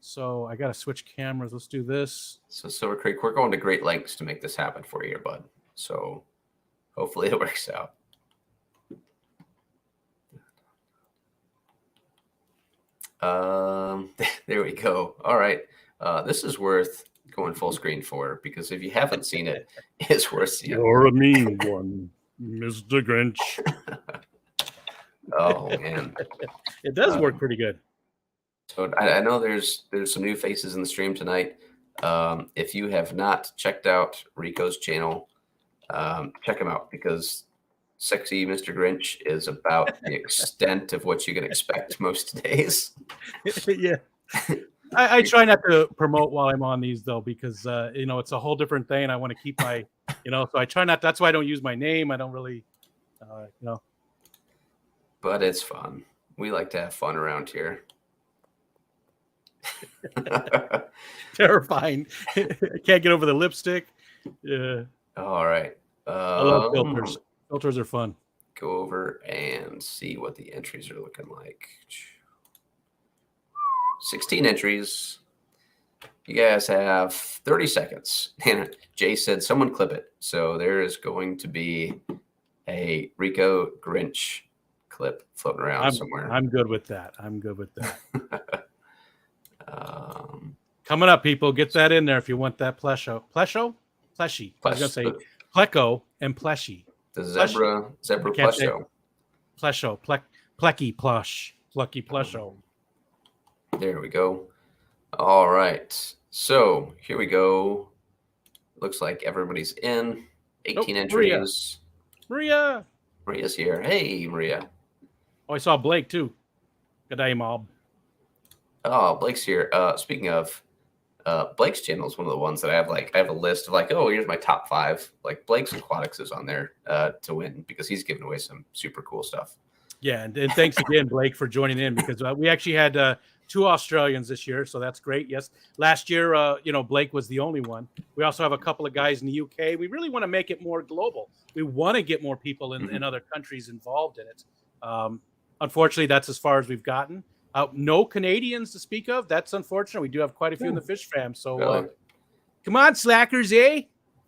Speaker 2: So I got to switch cameras. Let's do this.
Speaker 3: So Silver Creek, we're going to great lengths to make this happen for you, bud. So hopefully it works out. There we go. All right. This is worth going full screen for, because if you haven't seen it, it's worth seeing.
Speaker 2: You're a mean one, Mr. Grinch.
Speaker 3: Oh man,
Speaker 2: it does work pretty good.
Speaker 3: So I know there's some new faces in the stream tonight. If you have not checked out Rico's channel, check him out, because sexy Mr. Grinch is about the extent of what you can expect most days.
Speaker 2: Yeah. I try not to promote while I'm on these though, because it's a whole different thing. I want to keep my, so I try not. That's why I don't use my name. I don't really,
Speaker 3: But it's fun. We like to have fun around here.
Speaker 2: Terrifying. I can't get over the lipstick. Yeah.
Speaker 3: All right.
Speaker 2: I love filters. Filters are fun.
Speaker 3: Go over and see what the entries are looking like. 16 entries. You guys have 30 seconds. And Jay said, someone clip it. So there is going to be a Rico Grinch clip floating around somewhere.
Speaker 2: I'm good with that. Coming up, people, get that in there if you want that plushie. I was gonna say Pleco and plushie.
Speaker 3: The zebra plushio.
Speaker 2: Plecky plushio.
Speaker 3: There we go. All right. So here we go. Looks like everybody's in. 18 entries. Maria's here. Hey, Maria.
Speaker 2: Oh, I saw Blake too. Good day, mob.
Speaker 3: Oh, Blake's here. Speaking of, Blake's channel is one of the ones that I have a list of here's my top 5. Like Blake's Aquatics is on there to win, because he's giving away some super cool stuff.
Speaker 2: Yeah, and thanks again, Blake, for joining in, because we actually had 2 Australians this year, so that's great. Yes, last year, Blake was the only one. We also have a couple of guys in the UK. We really want to make it more global. We want to get more people in other countries involved in it. unfortunately, that's as far as we've gotten. No Canadians to speak of. That's unfortunate. We do have quite a few in the fish fam. So
Speaker 3: Really?
Speaker 2: come on, slackers, eh?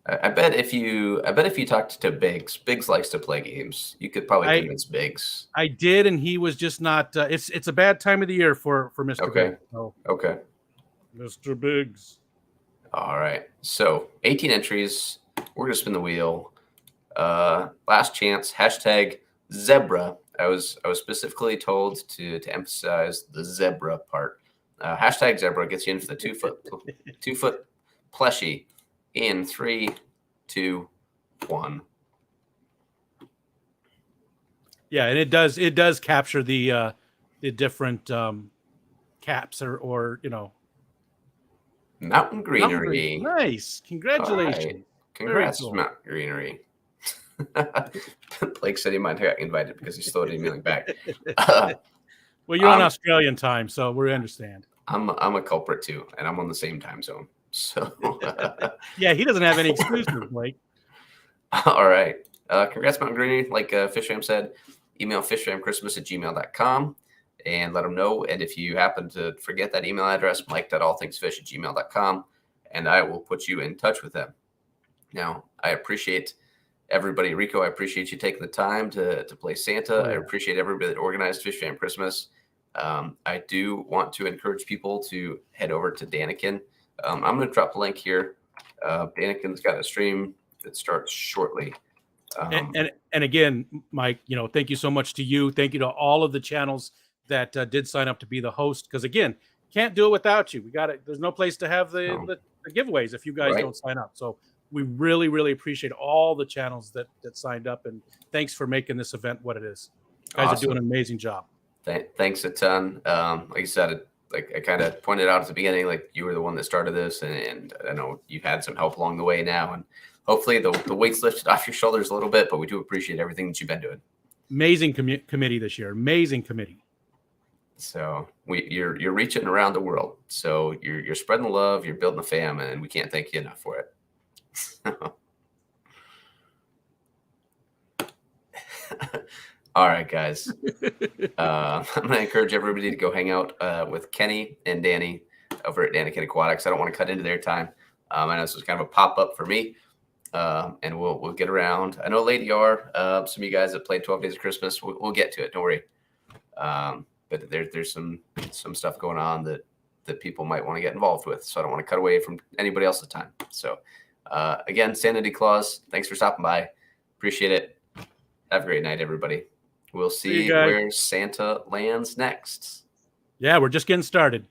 Speaker 3: I bet if you talked to Biggs likes to play games. You could probably convince Biggs.
Speaker 2: I did, and he was just not. It's a bad time of the year for Mr.
Speaker 3: Okay.
Speaker 2: Biggs. So,
Speaker 3: Okay.
Speaker 2: Mr. Biggs.
Speaker 3: All right. So 18 entries. We're gonna spin the wheel. Last chance. #zebra. I was specifically told to emphasize the zebra part. #zebra gets you in for the 2 foot plushie in 3, 2, 1.
Speaker 2: Yeah, and it does capture the different caps or
Speaker 3: Mountain greenery.
Speaker 2: Nice. Congratulations.
Speaker 3: Right. Congrats,
Speaker 2: cool.
Speaker 3: Mountain greenery. Blake said he might have got invited because he started emailing back.
Speaker 2: Well, you're on Australian time, so we understand.
Speaker 3: I'm a culprit too, and I'm on the same time zone. So
Speaker 2: yeah, he doesn't have any excuses, Blake.
Speaker 3: All right. Congrats, Mountain greenery. Like Fishfam said, email fishfamchristmas@gmail.com and let them know. And if you happen to forget that email address, mike.allthingsfish@gmail.com, and I will put you in touch with them. Now, I appreciate everybody. Rico, I appreciate you taking the time to play Santa.
Speaker 2: Oh, yeah.
Speaker 3: I appreciate everybody that organized Fish Fam Christmas. I do want to encourage people to head over to Danikin. I'm going to drop a link here. Danikin's got a stream that starts shortly.
Speaker 2: And again, Mike, thank you so much to you. Thank you to all of the channels that did sign up to be the host. Because again, can't do it without you. We got it. There's no place to have the giveaways if you guys don't sign up. So we really, really appreciate all the channels that signed up, and thanks for making this event what it is. You guys are doing an amazing job.
Speaker 3: Thanks a ton. Like I said, I kind of pointed out at the beginning, like you were the one that started this, and I know you've had some help along the way now, and hopefully the weight's lifted off your shoulders a little bit, but we do appreciate everything that you've been doing.
Speaker 2: Amazing committee this year. Amazing committee.
Speaker 3: So you're reaching around the world. So you're spreading the love, you're building a fam, and we can't thank you enough for it. All right, guys. I'm going to encourage everybody to go hang out with Kenny and Danny over at Danikin Aquatics. I don't want to cut into their time. I know this was kind of a pop-up for me, and we'll get around. I know Lady R, some of you guys that played 12 Days of Christmas, we'll get to it. Don't worry. But there's some stuff going on that people might want to get involved with, so I don't want to cut away from anybody else's time. So again, Sanity Claus, thanks for stopping by. Appreciate it. Have a great night, everybody. We'll see where Santa lands next.
Speaker 2: Yeah, we're just getting started.